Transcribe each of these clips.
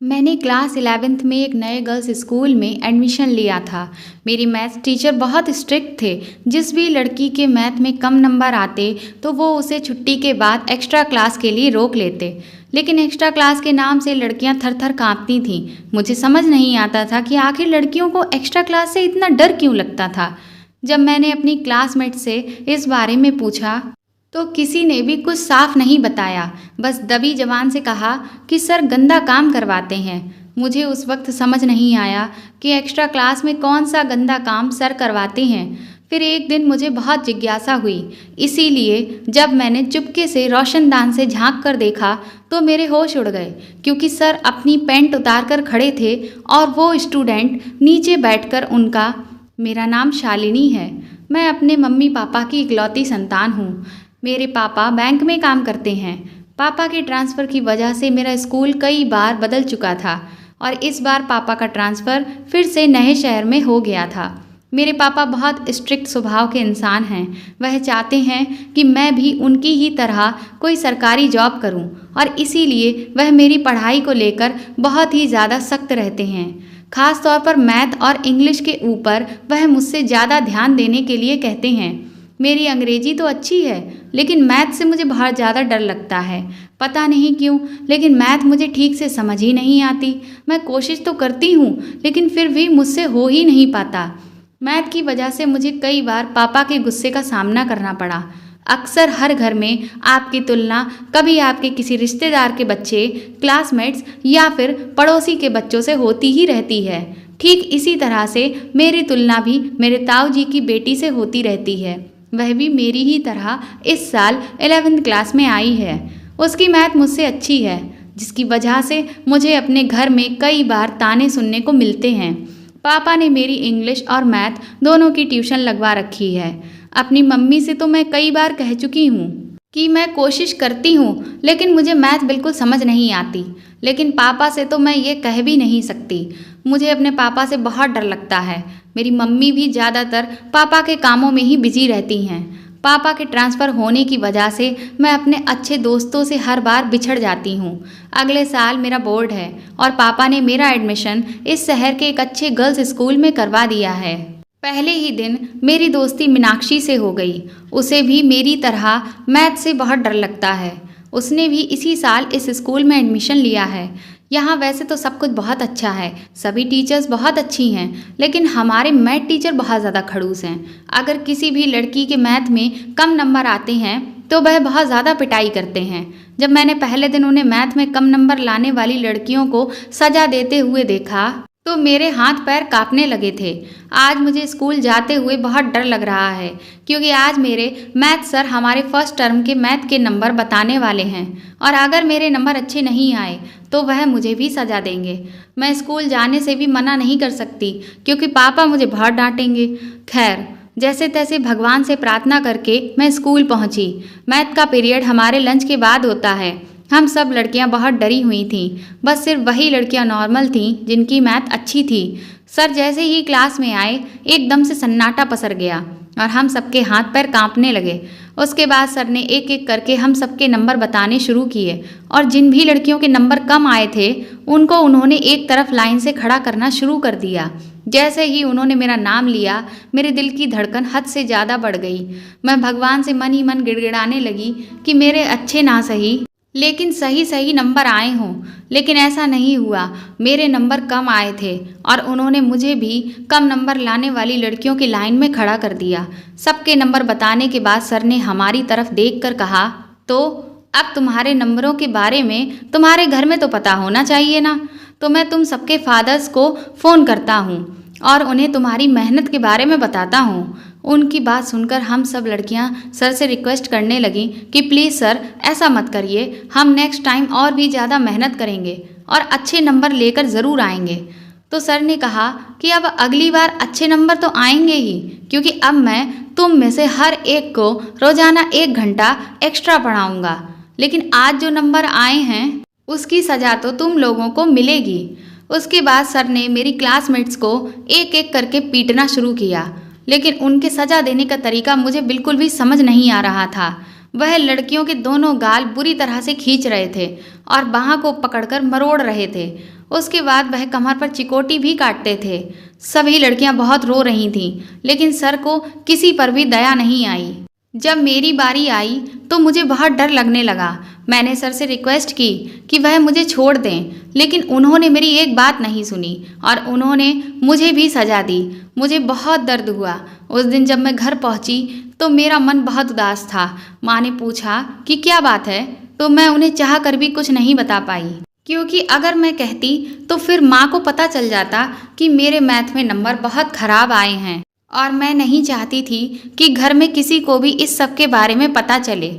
मैंने class 11th में एक नए गर्ल्स स्कूल में एडमिशन लिया था। मेरी मैथ्स टीचर बहुत स्ट्रिक्ट थे। जिस भी लड़की के मैथ में कम नंबर आते तो वो उसे छुट्टी के बाद एक्स्ट्रा क्लास के लिए रोक लेते। लेकिन एक्स्ट्रा क्लास के नाम से लड़कियां थर थर कांपती थीं। मुझे समझ नहीं आता था कि आखिर लड़कियों को एक्स्ट्रा क्लास से इतना डर क्यों लगता था। जब मैंने अपनी क्लासमेट से इस बारे में पूछा तो किसी ने भी कुछ साफ नहीं बताया, बस दबी जबान से कहा कि सर गंदा काम करवाते हैं। मुझे उस वक्त समझ नहीं आया कि एक्स्ट्रा क्लास में कौन सा गंदा काम सर करवाते हैं। फिर एक दिन मुझे बहुत जिज्ञासा हुई, इसीलिए जब मैंने चुपके से रोशनदान से झांक कर देखा तो मेरे होश उड़ गए, क्योंकि सर अपनी पैंट उतार कर खड़े थे और वो स्टूडेंट नीचे बैठकर उनका। मेरा नाम शालिनी है। मैं अपने मम्मी पापा की इकलौती संतान हूँ। मेरे पापा बैंक में काम करते हैं। पापा के ट्रांसफ़र की वजह से मेरा स्कूल कई बार बदल चुका था और इस बार पापा का ट्रांसफ़र फिर से नए शहर में हो गया था। मेरे पापा बहुत स्ट्रिक्ट स्वभाव के इंसान हैं। वह चाहते हैं कि मैं भी उनकी ही तरह कोई सरकारी जॉब करूं और इसीलिए वह मेरी पढ़ाई को लेकर बहुत ही ज़्यादा सख्त रहते हैं। ख़ास तौर पर मैथ और इंग्लिश के ऊपर वह मुझसे ज़्यादा ध्यान देने के लिए कहते हैं। मेरी अंग्रेजी तो अच्छी है, लेकिन मैथ से मुझे बहुत ज़्यादा डर लगता है। पता नहीं क्यों, लेकिन मैथ मुझे ठीक से समझ ही नहीं आती। मैं कोशिश तो करती हूँ, लेकिन फिर भी मुझसे हो ही नहीं पाता। मैथ की वजह से मुझे कई बार पापा के गुस्से का सामना करना पड़ा। अक्सर हर घर में आपकी तुलना कभी आपके किसी रिश्तेदार के बच्चे, क्लासमेट्स या फिर पड़ोसी के बच्चों से होती ही रहती है। ठीक इसी तरह से मेरी तुलना भी मेरे ताऊ जी की बेटी से होती रहती है। वह भी मेरी ही तरह इस साल 11th क्लास में आई है। उसकी मैथ मुझसे अच्छी है, जिसकी वजह से मुझे अपने घर में कई बार ताने सुनने को मिलते हैं। पापा ने मेरी इंग्लिश और मैथ दोनों की ट्यूशन लगवा रखी है। अपनी मम्मी से तो मैं कई बार कह चुकी हूँ कि मैं कोशिश करती हूँ, लेकिन मुझे मैथ बिल्कुल समझ नहीं आती। लेकिन पापा से तो मैं ये कह भी नहीं सकती। मुझे अपने पापा से बहुत डर लगता है। मेरी मम्मी भी ज़्यादातर पापा के कामों में ही बिजी रहती हैं। पापा के ट्रांसफ़र होने की वजह से मैं अपने अच्छे दोस्तों से हर बार बिछड़ जाती हूँ। अगले साल मेरा बोर्ड है और पापा ने मेरा एडमिशन इस शहर के एक अच्छे गर्ल्स स्कूल में करवा दिया है। पहले ही दिन मेरी दोस्ती मीनाक्षी से हो गई। उसे भी मेरी तरह मैथ से बहुत डर लगता है। उसने भी इसी साल इस स्कूल में एडमिशन लिया है। यहाँ वैसे तो सब कुछ बहुत अच्छा है, सभी टीचर्स बहुत अच्छी हैं, लेकिन हमारे मैथ टीचर बहुत ज़्यादा खड़ूस हैं। अगर किसी भी लड़की के मैथ में कम नंबर आते हैं तो वह बहुत ज़्यादा पिटाई करते हैं। जब मैंने पहले दिन उन्हें मैथ में कम नंबर लाने वाली लड़कियों को सजा देते हुए देखा तो मेरे हाथ पैर कांपने लगे थे। आज मुझे स्कूल जाते हुए बहुत डर लग रहा है, क्योंकि आज मेरे मैथ सर हमारे फर्स्ट टर्म के मैथ के नंबर बताने वाले हैं और अगर मेरे नंबर अच्छे नहीं आए तो वह मुझे भी सजा देंगे। मैं स्कूल जाने से भी मना नहीं कर सकती, क्योंकि पापा मुझे बहुत डांटेंगे। खैर, जैसे तैसे भगवान से प्रार्थना करके मैं स्कूल पहुंची। मैथ का पीरियड हमारे लंच के बाद होता है। हम सब लड़कियां बहुत डरी हुई थीं। बस सिर्फ वही लड़कियां नॉर्मल थीं जिनकी मैथ अच्छी थी। सर जैसे ही क्लास में आए, एकदम से सन्नाटा पसर गया और हम सबके हाथ पैर कांपने लगे। उसके बाद सर ने एक एक करके हम सबके नंबर बताने शुरू किए और जिन भी लड़कियों के नंबर कम आए थे उनको उन्होंने एक तरफ लाइन से खड़ा करना शुरू कर दिया। जैसे ही उन्होंने मेरा नाम लिया, मेरे दिल की धड़कन हद से ज़्यादा बढ़ गई। मैं भगवान से मन ही मन गिड़गिड़ाने लगी कि मेरे अच्छे ना सही, लेकिन सही सही नंबर आए हों। लेकिन ऐसा नहीं हुआ। मेरे नंबर कम आए थे और उन्होंने मुझे भी कम नंबर लाने वाली लड़कियों की लाइन में खड़ा कर दिया। सबके नंबर बताने के बाद सर ने हमारी तरफ देखकर कहा, तो अब तुम्हारे नंबरों के बारे में तुम्हारे घर में तो पता होना चाहिए ना। तो मैं तुम सबके फादर्स को फ़ोन करता हूँ और उन्हें तुम्हारी मेहनत के बारे में बताता हूँ। उनकी बात सुनकर हम सब लड़कियां सर से रिक्वेस्ट करने लगीं कि प्लीज़ सर ऐसा मत करिए, हम नेक्स्ट टाइम और भी ज़्यादा मेहनत करेंगे और अच्छे नंबर लेकर ज़रूर आएंगे। तो सर ने कहा कि अब अगली बार अच्छे नंबर तो आएंगे ही, क्योंकि अब मैं तुम में से हर एक को रोज़ाना 1 घंटा एक्स्ट्रा पढ़ाऊँगा। लेकिन आज जो नंबर आए हैं उसकी सज़ा तो तुम लोगों को मिलेगी। उसके बाद सर ने मेरी क्लासमेट्स को एक एक करके पीटना शुरू किया, लेकिन उनके सज़ा देने का तरीका मुझे बिल्कुल भी समझ नहीं आ रहा था। वह लड़कियों के दोनों गाल बुरी तरह से खींच रहे थे और बाह को पकड़कर मरोड़ रहे थे। उसके बाद वह कमर पर चिकोटी भी काटते थे। सभी लड़कियां बहुत रो रही थीं, लेकिन सर को किसी पर भी दया नहीं आई। जब मेरी बारी आई तो मुझे बहुत डर लगने लगा। मैंने सर से रिक्वेस्ट की कि वह मुझे छोड़ दें, लेकिन उन्होंने मेरी एक बात नहीं सुनी और उन्होंने मुझे भी सजा दी। मुझे बहुत दर्द हुआ। उस दिन जब मैं घर पहुंची तो मेरा मन बहुत उदास था। माँ ने पूछा कि क्या बात है, तो मैं उन्हें चाह कर भी कुछ नहीं बता पाई, क्योंकि अगर मैं कहती तो फिर माँ को पता चल जाता कि मेरे मैथ में नंबर बहुत खराब आए हैं और मैं नहीं चाहती थी कि घर में किसी को भी इस सब के बारे में पता चले।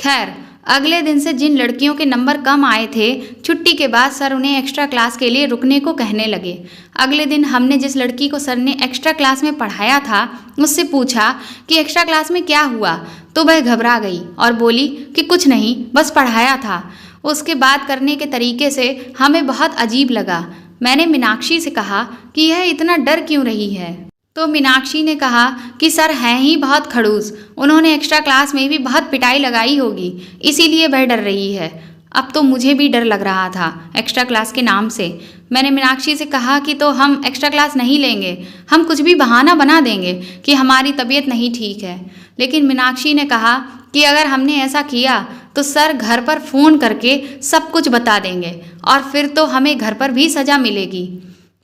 खैर, अगले दिन से जिन लड़कियों के नंबर कम आए थे, छुट्टी के बाद सर उन्हें एक्स्ट्रा क्लास के लिए रुकने को कहने लगे। अगले दिन हमने जिस लड़की को सर ने एक्स्ट्रा क्लास में पढ़ाया था उससे पूछा कि एक्स्ट्रा क्लास में क्या हुआ, तो वह घबरा गई और बोली कि कुछ नहीं, बस पढ़ाया था। उसके बात करने के तरीके से हमें बहुत अजीब लगा। मैंने मीनाक्षी से कहा कि यह इतना डर क्यों रही है, तो मीनाक्षी ने कहा कि सर हैं ही बहुत खड़ूस, उन्होंने एक्स्ट्रा क्लास में भी बहुत पिटाई लगाई होगी, इसीलिए वह डर रही है। अब तो मुझे भी डर लग रहा था एक्स्ट्रा क्लास के नाम से। मैंने मीनाक्षी से कहा कि तो हम एक्स्ट्रा क्लास नहीं लेंगे, हम कुछ भी बहाना बना देंगे कि हमारी तबीयत नहीं ठीक है। लेकिन मीनाक्षी ने कहा कि अगर हमने ऐसा किया तो सर घर पर फ़ोन करके सब कुछ बता देंगे और फिर तो हमें घर पर भी सज़ा मिलेगी।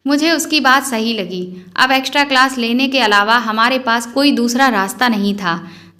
मुझे उसकी बात सही लगी। अब एक्स्ट्रा क्लास लेने के अलावा हमारे पास कोई दूसरा रास्ता नहीं था।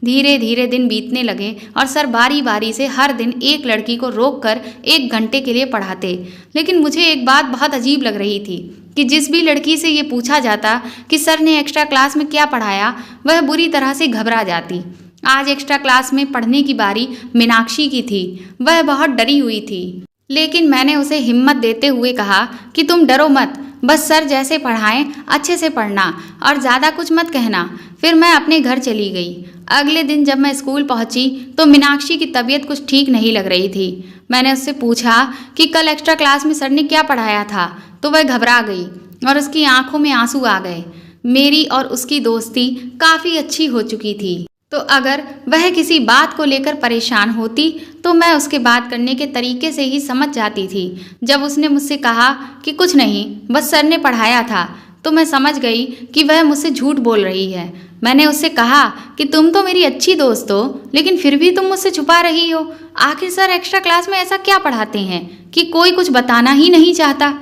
धीरे धीरे दिन बीतने लगे और सर बारी बारी से हर दिन एक लड़की को रोककर 1 घंटे के लिए पढ़ाते। लेकिन मुझे एक बात बहुत अजीब लग रही थी कि जिस भी लड़की से ये पूछा जाता कि सर ने एक्स्ट्रा क्लास में क्या पढ़ाया, वह बुरी तरह से घबरा जाती। आज एक्स्ट्रा क्लास में पढ़ने की बारी मीनाक्षी की थी। वह बहुत डरी हुई थी, लेकिन मैंने उसे हिम्मत देते हुए कहा कि तुम डरो मत, बस सर जैसे पढ़ाएं अच्छे से पढ़ना और ज़्यादा कुछ मत कहना। फिर मैं अपने घर चली गई। अगले दिन जब मैं स्कूल पहुंची तो मीनाक्षी की तबीयत कुछ ठीक नहीं लग रही थी। मैंने उससे पूछा कि कल एक्स्ट्रा क्लास में सर ने क्या पढ़ाया था, तो वह घबरा गई और उसकी आंखों में आंसू आ गए। मेरी और उसकी दोस्ती काफ़ी अच्छी हो चुकी थी, तो अगर वह किसी बात को लेकर परेशान होती तो मैं उसके बात करने के तरीके से ही समझ जाती थी। जब उसने मुझसे कहा कि कुछ नहीं, बस सर ने पढ़ाया था, तो मैं समझ गई कि वह मुझसे झूठ बोल रही है। मैंने उससे कहा कि तुम तो मेरी अच्छी दोस्त हो, लेकिन फिर भी तुम मुझसे छुपा रही हो। आखिर सर एक्स्ट्रा क्लास में ऐसा क्या पढ़ाते हैं कि कोई कुछ बताना ही नहीं चाहता।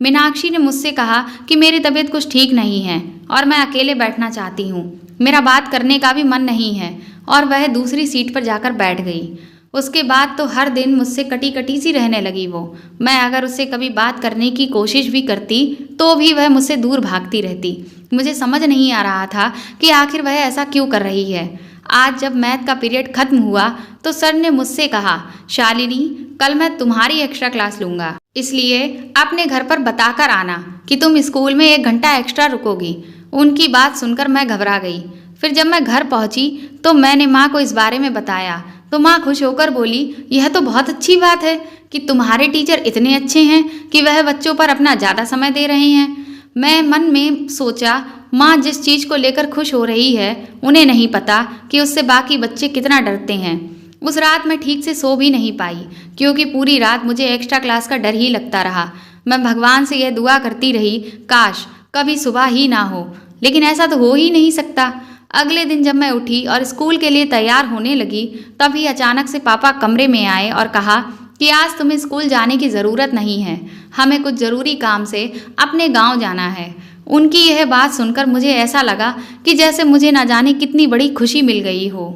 मीनाक्षी ने मुझसे कहा कि मेरी तबीयत कुछ ठीक नहीं है और मैं अकेले बैठना चाहती हूँ, मेरा बात करने का भी मन नहीं है, और वह दूसरी सीट पर जाकर बैठ गई। उसके बाद तो हर दिन मुझसे कटी कटी सी रहने लगी वो। मैं अगर उससे कभी बात करने की कोशिश भी करती तो भी वह मुझसे दूर भागती रहती। मुझे समझ नहीं आ रहा था कि आखिर वह ऐसा क्यों कर रही है। आज जब मैथ का पीरियड खत्म हुआ तो सर ने मुझसे कहा, शालिनी कल मैं तुम्हारी एक्स्ट्रा क्लास लूँगा, इसलिए अपने घर पर बताकर आना कि तुम स्कूल में 1 घंटा एक्स्ट्रा रुकोगी। उनकी बात सुनकर मैं घबरा गई। फिर जब मैं घर पहुंची तो मैंने माँ को इस बारे में बताया, तो माँ खुश होकर बोली, यह तो बहुत अच्छी बात है कि तुम्हारे टीचर इतने अच्छे हैं कि वह बच्चों पर अपना ज़्यादा समय दे रहे हैं। मैं मन में सोचा, माँ जिस चीज़ को लेकर खुश हो रही है उन्हें नहीं पता कि उससे बाकी बच्चे कितना डरते हैं। उस रात मैं ठीक से सो भी नहीं पाई, क्योंकि पूरी रात मुझे एक्स्ट्रा क्लास का डर ही लगता रहा। मैं भगवान से यह दुआ करती रही, काश कभी सुबह ही ना हो, लेकिन ऐसा तो हो ही नहीं सकता। अगले दिन जब मैं उठी और स्कूल के लिए तैयार होने लगी, तभी अचानक से पापा कमरे में आए और कहा कि आज तुम्हें स्कूल जाने की ज़रूरत नहीं है, हमें कुछ ज़रूरी काम से अपने गांव जाना है। उनकी यह बात सुनकर मुझे ऐसा लगा कि जैसे मुझे न जाने कितनी बड़ी खुशी मिल गई हो।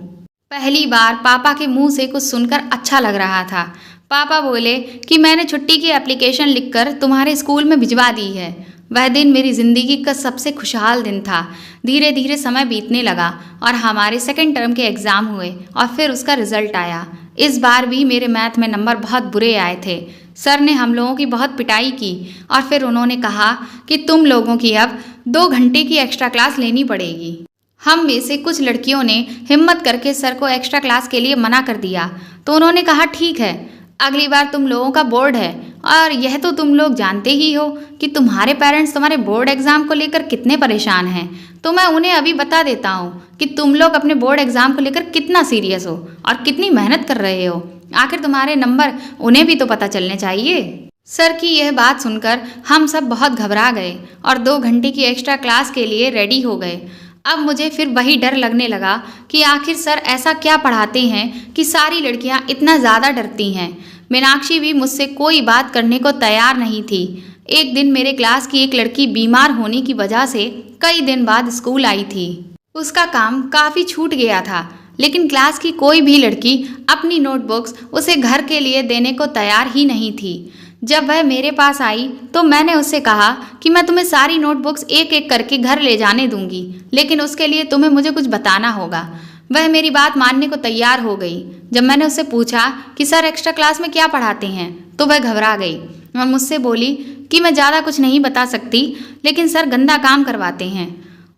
पहली बार पापा के मुंह से कुछ सुनकर अच्छा लग रहा था। पापा बोले कि मैंने छुट्टी की एप्लीकेशन लिखकर तुम्हारे स्कूल में भिजवा दी है। वह दिन मेरी ज़िंदगी का सबसे खुशहाल दिन था। धीरे धीरे समय बीतने लगा और हमारे 2nd टर्म के एग्ज़ाम हुए और फिर उसका रिज़ल्ट आया। इस बार भी मेरे मैथ में नंबर बहुत बुरे आए थे। सर ने हम लोगों की बहुत पिटाई की और फिर उन्होंने कहा कि तुम लोगों की अब 2 घंटे की एक्स्ट्रा क्लास लेनी पड़ेगी। हम में से कुछ लड़कियों ने हिम्मत करके सर को एक्स्ट्रा क्लास के लिए मना कर दिया, तो उन्होंने कहा ठीक है, अगली बार तुम लोगों का बोर्ड है और यह तो तुम लोग जानते ही हो कि तुम्हारे पेरेंट्स तुम्हारे बोर्ड एग्जाम को लेकर कितने परेशान हैं। तो मैं उन्हें अभी बता देता हूँ कि तुम लोग अपने बोर्ड एग्जाम को लेकर कितना सीरियस हो और कितनी मेहनत कर रहे हो। आखिर तुम्हारे नंबर उन्हें भी तो पता चलने चाहिए। सर की यह बात सुनकर हम सब बहुत घबरा गए और 2 घंटे की एक्स्ट्रा क्लास के लिए रेडी हो गए। अब मुझे फिर वही डर लगने लगा कि आखिर सर ऐसा क्या पढ़ाते हैं कि सारी लड़कियां इतना ज़्यादा डरती हैं। मीनाक्षी भी मुझसे कोई बात करने को तैयार नहीं थी। एक दिन मेरे क्लास की एक लड़की बीमार होने की वजह से कई दिन बाद स्कूल आई थी। उसका काम काफ़ी छूट गया था, लेकिन क्लास की कोई भी लड़की अपनी नोटबुक्स उसे घर के लिए देने को तैयार ही नहीं थी। जब वह मेरे पास आई तो मैंने उससे कहा कि मैं तुम्हें सारी नोटबुक्स एक एक करके घर ले जाने दूंगी, लेकिन उसके लिए तुम्हें मुझे कुछ बताना होगा। वह मेरी बात मानने को तैयार हो गई। जब मैंने उससे पूछा कि सर एक्स्ट्रा क्लास में क्या पढ़ाते हैं, तो वह घबरा गई और मुझसे बोली कि मैं ज़्यादा कुछ नहीं बता सकती, लेकिन सर गंदा काम करवाते हैं।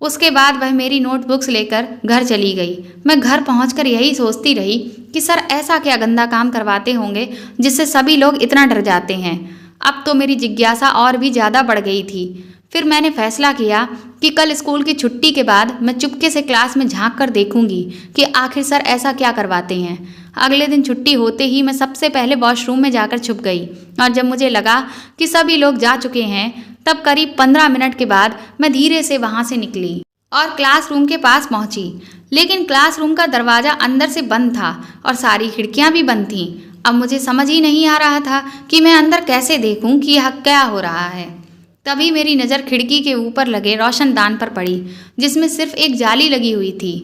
उसके बाद वह मेरी नोटबुक्स लेकर घर चली गई। मैं घर पहुंचकर यही सोचती रही कि सर ऐसा क्या गंदा काम करवाते होंगे जिससे सभी लोग इतना डर जाते हैं। अब तो मेरी जिज्ञासा और भी ज़्यादा बढ़ गई थी। फिर मैंने फैसला किया कि कल स्कूल की छुट्टी के बाद मैं चुपके से क्लास में झांक कर देखूंगी कि आखिर सर ऐसा क्या करवाते हैं। अगले दिन छुट्टी होते ही मैं सबसे पहले वॉशरूम में जाकर छुप गई और जब मुझे लगा कि सभी लोग जा चुके हैं, तब करीब 15 मिनट के बाद मैं धीरे से वहां से निकली और क्लासरूम के पास पहुंची। लेकिन क्लासरूम का दरवाज़ा अंदर से बंद था और सारी खिड़कियां भी बंद थीं। अब मुझे समझ ही नहीं आ रहा था कि मैं अंदर कैसे देखूं कि यह क्या हो रहा है। तभी मेरी नज़र खिड़की के ऊपर लगे रोशनदान पर पड़ी, जिसमें सिर्फ एक जाली लगी हुई थी।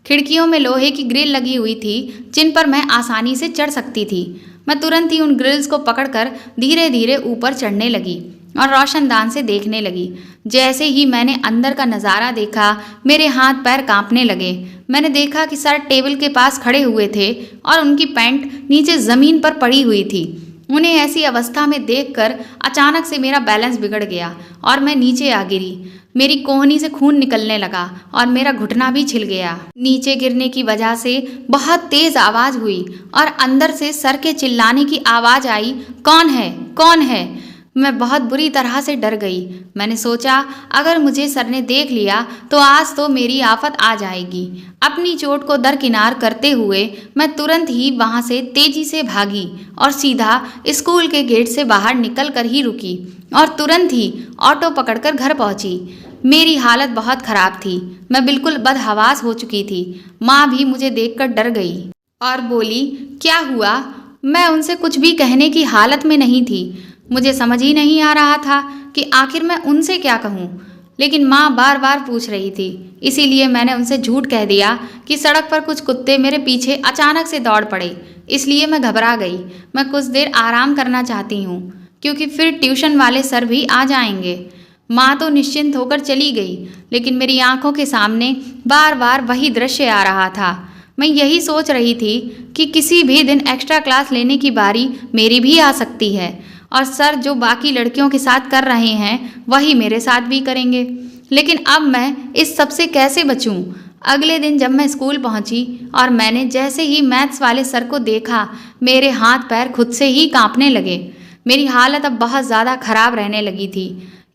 खिड़कियों में लोहे की ग्रिल लगी हुई थी जिन पर मैं आसानी से चढ़ सकती थी। मैं तुरंत ही उन ग्रिल्स को पकड़कर धीरे धीरे ऊपर चढ़ने लगी और रोशनदान से देखने लगी। जैसे ही मैंने अंदर का नज़ारा देखा, मेरे हाथ पैर कांपने लगे। मैंने देखा कि सर टेबल के पास खड़े हुए थे और उनकी पैंट नीचे ज़मीन पर पड़ी हुई थी। उन्हें ऐसी अवस्था में देखकर अचानक से मेरा बैलेंस बिगड़ गया और मैं नीचे आ गिरी। मेरी कोहनी से खून निकलने लगा और मेरा घुटना भी छिल गया। नीचे गिरने की वजह से बहुत तेज आवाज़ हुई और अंदर से सर के चिल्लाने की आवाज़ आई, कौन है, कौन है। मैं बहुत बुरी तरह से डर गई। मैंने सोचा अगर मुझे सर ने देख लिया तो आज तो मेरी आफत आ जाएगी। अपनी चोट को दरकिनार करते हुए मैं तुरंत ही वहां से तेजी से भागी और सीधा स्कूल के गेट से बाहर निकल कर ही रुकी और तुरंत ही ऑटो पकड़कर घर पहुंची। मेरी हालत बहुत खराब थी। मैं बिल्कुल बदहवास हो चुकी थी। माँ भी मुझे देखकर डर गई और बोली, क्या हुआ? मैं उनसे कुछ भी कहने की हालत में नहीं थी। मुझे समझ ही नहीं आ रहा था कि आखिर मैं उनसे क्या कहूँ, लेकिन माँ बार बार पूछ रही थी। इसीलिए मैंने उनसे झूठ कह दिया कि सड़क पर कुछ कुत्ते मेरे पीछे अचानक से दौड़ पड़े, इसलिए मैं घबरा गई। मैं कुछ देर आराम करना चाहती हूँ क्योंकि फिर ट्यूशन वाले सर भी आ जाएंगे। माँ तो निश्चिंत होकर चली गई, लेकिन मेरी आंखों के सामने बार बार वही दृश्य आ रहा था। मैं यही सोच रही थी कि किसी भी दिन एक्स्ट्रा क्लास लेने की बारी मेरी भी आ सकती है और सर जो बाकी लड़कियों के साथ कर रहे हैं वही मेरे साथ भी करेंगे। लेकिन अब मैं इस सब से कैसे बचूं? अगले दिन जब मैं स्कूल पहुंची और मैंने जैसे ही मैथ्स वाले सर को देखा, मेरे हाथ पैर खुद से ही कांपने लगे। मेरी हालत अब बहुत ज़्यादा खराब रहने लगी थी।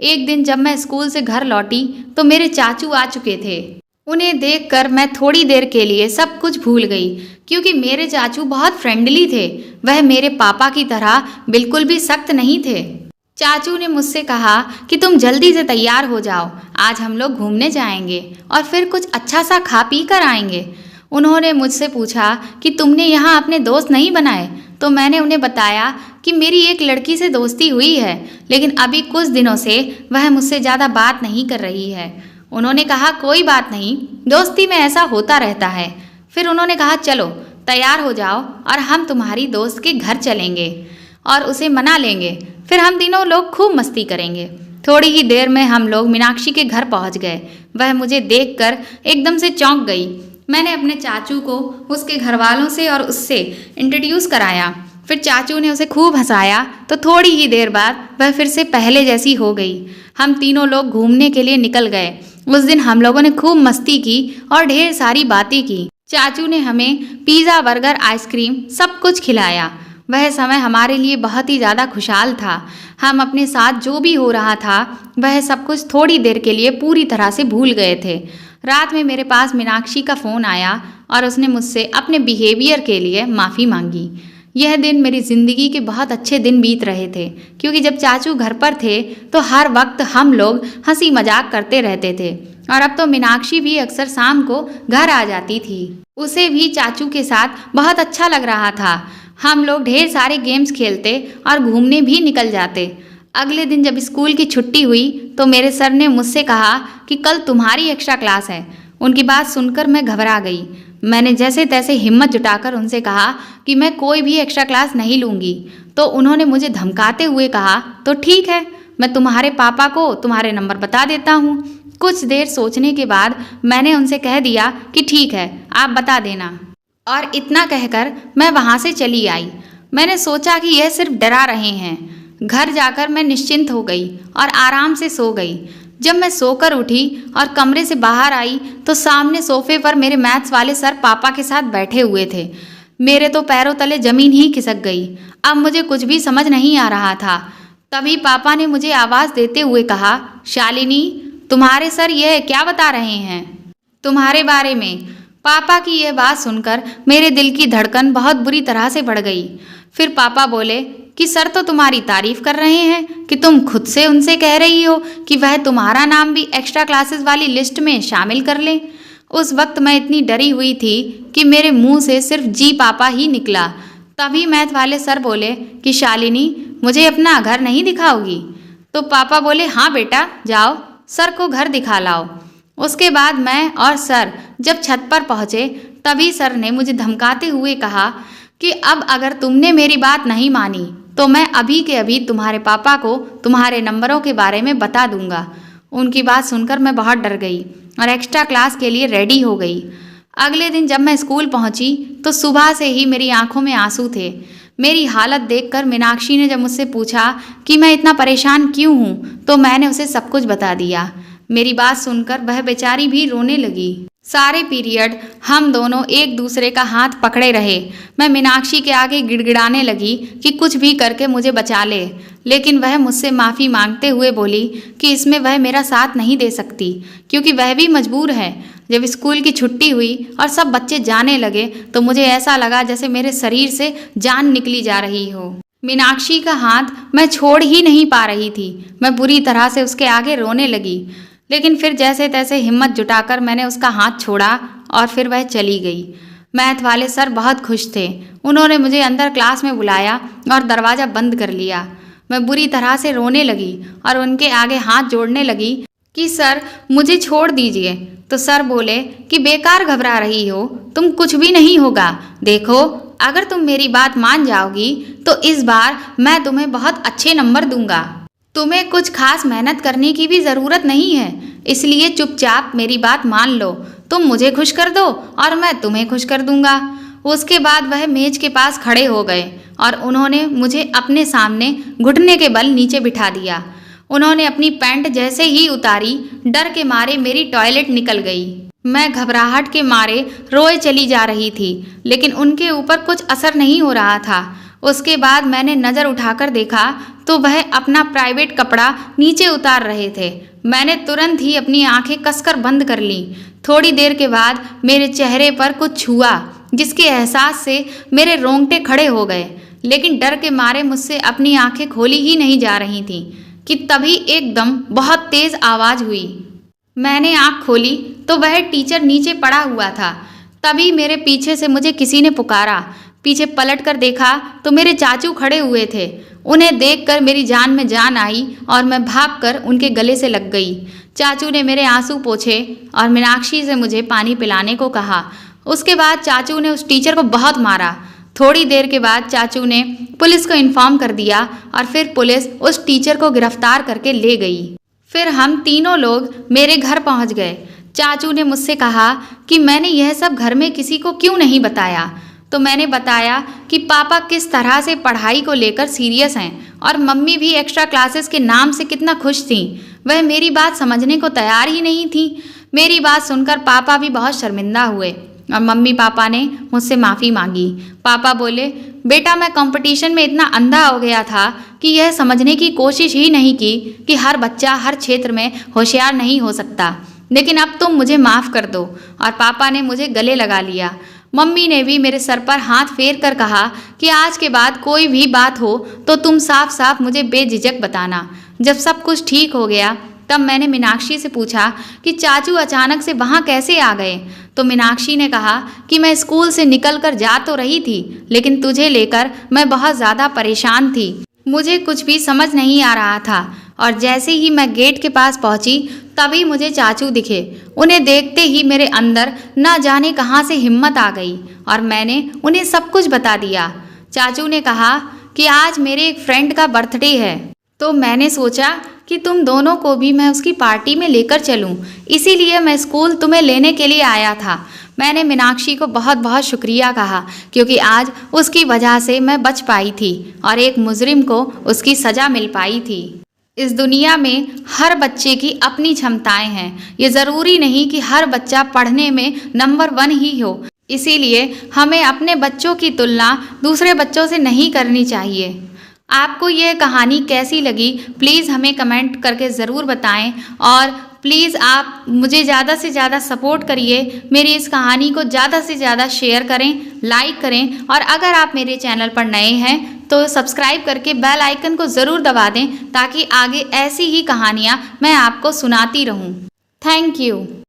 एक दिन जब मैं स्कूल से घर लौटी तो मेरे चाचू आ चुके थे। उन्हें देखकर मैं थोड़ी देर के लिए सब कुछ भूल गई क्योंकि मेरे चाचू बहुत फ्रेंडली थे। वह मेरे पापा की तरह बिल्कुल भी सख्त नहीं थे। चाचू ने मुझसे कहा कि तुम जल्दी से तैयार हो जाओ, आज हम लोग घूमने जाएंगे और फिर कुछ अच्छा सा खा पी कर आएंगे। उन्होंने मुझसे पूछा कि तुमने यहाँ अपने दोस्त नहीं बनाए, तो मैंने उन्हें बताया कि मेरी एक लड़की से दोस्ती हुई है, लेकिन अभी कुछ दिनों से वह मुझसे ज़्यादा बात नहीं कर रही है। उन्होंने कहा कोई बात नहीं, दोस्ती में ऐसा होता रहता है। फिर उन्होंने कहा चलो तैयार हो जाओ और हम तुम्हारी दोस्त के घर चलेंगे और उसे मना लेंगे, फिर हम तीनों लोग खूब मस्ती करेंगे। थोड़ी ही देर में हम लोग मीनाक्षी के घर पहुंच गए। वह मुझे देखकर एकदम से चौंक गई। मैंने अपने चाचू को उसके घर वालों से और उससे इंट्रोड्यूस कराया। फिर चाचू ने उसे खूब हंसाया तो थोड़ी ही देर बाद वह फिर से पहले जैसी हो गई। हम तीनों लोग घूमने के लिए निकल गए। उस दिन हम लोगों ने खूब मस्ती की और ढेर सारी बातें की। चाचू ने हमें पिज़्ज़ा, बर्गर, आइसक्रीम सब कुछ खिलाया। वह समय हमारे लिए बहुत ही ज़्यादा खुशहाल था। हम अपने साथ जो भी हो रहा था वह सब कुछ थोड़ी देर के लिए पूरी तरह से भूल गए थे। रात में मेरे पास मीनाक्षी का फ़ोन आया और उसने मुझसे अपने बिहेवियर के लिए माफ़ी मांगी। यह दिन मेरी ज़िंदगी के बहुत अच्छे दिन बीत रहे थे, क्योंकि जब चाचू घर पर थे तो हर वक्त हम लोग हंसी मजाक करते रहते थे। और अब तो मीनाक्षी भी अक्सर शाम को घर आ जाती थी। उसे भी चाचू के साथ बहुत अच्छा लग रहा था। हम लोग ढेर सारे गेम्स खेलते और घूमने भी निकल जाते। अगले दिन जब स्कूल की छुट्टी हुई तो मेरे सर ने मुझसे कहा कि कल तुम्हारी एक्स्ट्रा क्लास है। उनकी बात सुनकर मैं घबरा गई। मैंने जैसे तैसे हिम्मत जुटाकर उनसे कहा कि मैं कोई भी एक्स्ट्रा क्लास नहीं लूँगी। तो उन्होंने मुझे धमकाते हुए कहा, तो ठीक है, मैं तुम्हारे पापा को तुम्हारे नंबर बता देता हूँ। कुछ देर सोचने के बाद मैंने उनसे कह दिया कि ठीक है, आप बता देना। और इतना कहकर मैं वहाँ से चली आई। मैंने सोचा कि यह सिर्फ डरा रहे हैं। घर जाकर मैं निश्चिंत हो गई और आराम से सो गई। जब मैं सोकर उठी और कमरे से बाहर आई तो सामने सोफे पर मेरे मैथ्स वाले सर पापा के साथ बैठे हुए थे। मेरे तो पैरों तले जमीन ही खिसक गई। अब मुझे कुछ भी समझ नहीं आ रहा था। तभी पापा ने मुझे आवाज़ देते हुए कहा, शालिनी, तुम्हारे सर यह क्या बता रहे हैं तुम्हारे बारे में। पापा की यह बात सुनकर मेरे दिल की धड़कन बहुत बुरी तरह से बढ़ गई। फिर पापा बोले कि सर तो तुम्हारी तारीफ कर रहे हैं कि तुम खुद से उनसे कह रही हो कि वह तुम्हारा नाम भी एक्स्ट्रा क्लासेस वाली लिस्ट में शामिल कर लें। उस वक्त मैं इतनी डरी हुई थी कि मेरे मुंह से सिर्फ जी पापा ही निकला। तभी मैथ वाले सर बोले कि शालिनी, मुझे अपना घर नहीं दिखाओगी। तो पापा बोले, हाँ बेटा, जाओ सर को घर दिखा लाओ। उसके बाद मैं और सर जब छत पर पहुँचे तभी सर ने मुझे धमकाते हुए कहा कि अब अगर तुमने मेरी बात नहीं मानी तो मैं अभी के अभी तुम्हारे पापा को तुम्हारे नंबरों के बारे में बता दूंगा। उनकी बात सुनकर मैं बहुत डर गई और एक्स्ट्रा क्लास के लिए रेडी हो गई। अगले दिन जब मैं स्कूल पहुंची तो सुबह से ही मेरी आंखों में आंसू थे। मेरी हालत देखकर मीनाक्षी ने जब मुझसे पूछा कि मैं इतना परेशान क्यों हूँ तो मैंने उसे सब कुछ बता दिया। मेरी बात सुनकर वह बेचारी भी रोने लगी। सारे पीरियड हम दोनों एक दूसरे का हाथ पकड़े रहे। मैं मीनाक्षी के आगे गिड़गिड़ाने लगी कि कुछ भी करके मुझे बचा ले, लेकिन वह मुझसे माफ़ी मांगते हुए बोली कि इसमें वह मेरा साथ नहीं दे सकती क्योंकि वह भी मजबूर है। जब स्कूल की छुट्टी हुई और सब बच्चे जाने लगे तो मुझे ऐसा लगा जैसे मेरे शरीर से जान निकली जा रही हो। मीनाक्षी का हाथ मैं छोड़ ही नहीं पा रही थी। मैं बुरी तरह से उसके आगे रोने लगी, लेकिन फिर जैसे तैसे हिम्मत जुटाकर मैंने उसका हाथ छोड़ा और फिर वह चली गई। मैथ वाले सर बहुत खुश थे। उन्होंने मुझे अंदर क्लास में बुलाया और दरवाज़ा बंद कर लिया। मैं बुरी तरह से रोने लगी और उनके आगे हाथ जोड़ने लगी कि सर मुझे छोड़ दीजिए। तो सर बोले कि बेकार घबरा रही हो, तुम कुछ भी नहीं होगा। देखो, अगर तुम मेरी बात मान जाओगी तो इस बार मैं तुम्हें बहुत अच्छे नंबर दूंगा। तुम्हें कुछ खास मेहनत करने की भी ज़रूरत नहीं है, इसलिए चुपचाप मेरी बात मान लो। तुम मुझे खुश कर दो और मैं तुम्हें खुश कर दूंगा। उसके बाद वह मेज के पास खड़े हो गए और उन्होंने मुझे अपने सामने घुटने के बल नीचे बिठा दिया। उन्होंने अपनी पैंट जैसे ही उतारी, डर के मारे मेरी टॉयलेट निकल गई। मैं घबराहट के मारे रोए चली जा रही थी, लेकिन उनके ऊपर कुछ असर नहीं हो रहा था। उसके बाद मैंने नज़र उठाकर देखा तो वह अपना प्राइवेट कपड़ा नीचे उतार रहे थे। मैंने तुरंत ही अपनी आंखें कसकर बंद कर लीं। थोड़ी देर के बाद मेरे चेहरे पर कुछ छुआ, जिसके एहसास से मेरे रोंगटे खड़े हो गए, लेकिन डर के मारे मुझसे अपनी आंखें खोली ही नहीं जा रही थीं कि तभी एकदम बहुत तेज़ आवाज़ हुई। मैंने आंख खोली तो वह टीचर नीचे पड़ा हुआ था। तभी मेरे पीछे से मुझे किसी ने पुकारा। पीछे पलट कर देखा तो मेरे चाचू खड़े हुए थे। उन्हें देखकर मेरी जान में जान आई और मैं भागकर उनके गले से लग गई। चाचू ने मेरे आंसू पोंछे और मीनाक्षी से मुझे पानी पिलाने को कहा। उसके बाद चाचू ने उस टीचर को बहुत मारा। थोड़ी देर के बाद चाचू ने पुलिस को इन्फॉर्म कर दिया और फिर पुलिस उस टीचर को गिरफ्तार करके ले गई। फिर हम तीनों लोग मेरे घर पहुंच गए। चाचू ने मुझसे कहा कि मैंने यह सब घर में किसी को क्यों नहीं बताया। तो मैंने बताया कि पापा किस तरह से पढ़ाई को लेकर सीरियस हैं और मम्मी भी एक्स्ट्रा क्लासेस के नाम से कितना खुश थी। वह मेरी बात समझने को तैयार ही नहीं थी। मेरी बात सुनकर पापा भी बहुत शर्मिंदा हुए और मम्मी पापा ने मुझसे माफ़ी मांगी। पापा बोले, बेटा मैं कंपटीशन में इतना अंधा हो गया था कि यह समझने की कोशिश ही नहीं की कि हर बच्चा हर क्षेत्र में होशियार नहीं हो सकता, लेकिन अब तुम मुझे माफ़ कर दो। और पापा ने मुझे गले लगा लिया। मम्मी ने भी मेरे सर पर हाथ फेर कर कहा कि आज के बाद कोई भी बात हो तो तुम साफ साफ मुझे बेझिझक बताना। जब सब कुछ ठीक हो गया तब मैंने मीनाक्षी से पूछा कि चाचू अचानक से वहाँ कैसे आ गए। तो मीनाक्षी ने कहा कि मैं स्कूल से निकल कर जा तो रही थी, लेकिन तुझे लेकर मैं बहुत ज़्यादा परेशान थी। मुझे कुछ भी समझ नहीं आ रहा था और जैसे ही मैं गेट के पास पहुंची तभी मुझे चाचू दिखे। उन्हें देखते ही मेरे अंदर न जाने कहाँ से हिम्मत आ गई और मैंने उन्हें सब कुछ बता दिया। चाचू ने कहा कि आज मेरे एक फ्रेंड का बर्थडे है, तो मैंने सोचा कि तुम दोनों को भी मैं उसकी पार्टी में लेकर चलूं, इसीलिए मैं स्कूल तुम्हें लेने के लिए आया था। मैंने मीनाक्षी को बहुत बहुत शुक्रिया कहा क्योंकि आज उसकी वजह से मैं बच पाई थी और एक मुजरिम को उसकी सज़ा मिल पाई थी। इस दुनिया में हर बच्चे की अपनी क्षमताएं हैं। ये ज़रूरी नहीं कि हर बच्चा पढ़ने में नंबर 1 ही हो, इसीलिए हमें अपने बच्चों की तुलना दूसरे बच्चों से नहीं करनी चाहिए। आपको यह कहानी कैसी लगी प्लीज़ हमें कमेंट करके ज़रूर बताएं और प्लीज़ आप मुझे ज़्यादा से ज़्यादा सपोर्ट करिए। मेरी इस कहानी को ज़्यादा से ज़्यादा शेयर करें, लाइक करें और अगर आप मेरे चैनल पर नए हैं तो सब्सक्राइब करके बेल आइकन को ज़रूर दबा दें ताकि आगे ऐसी ही कहानियाँ मैं आपको सुनाती रहूँ। Thank you.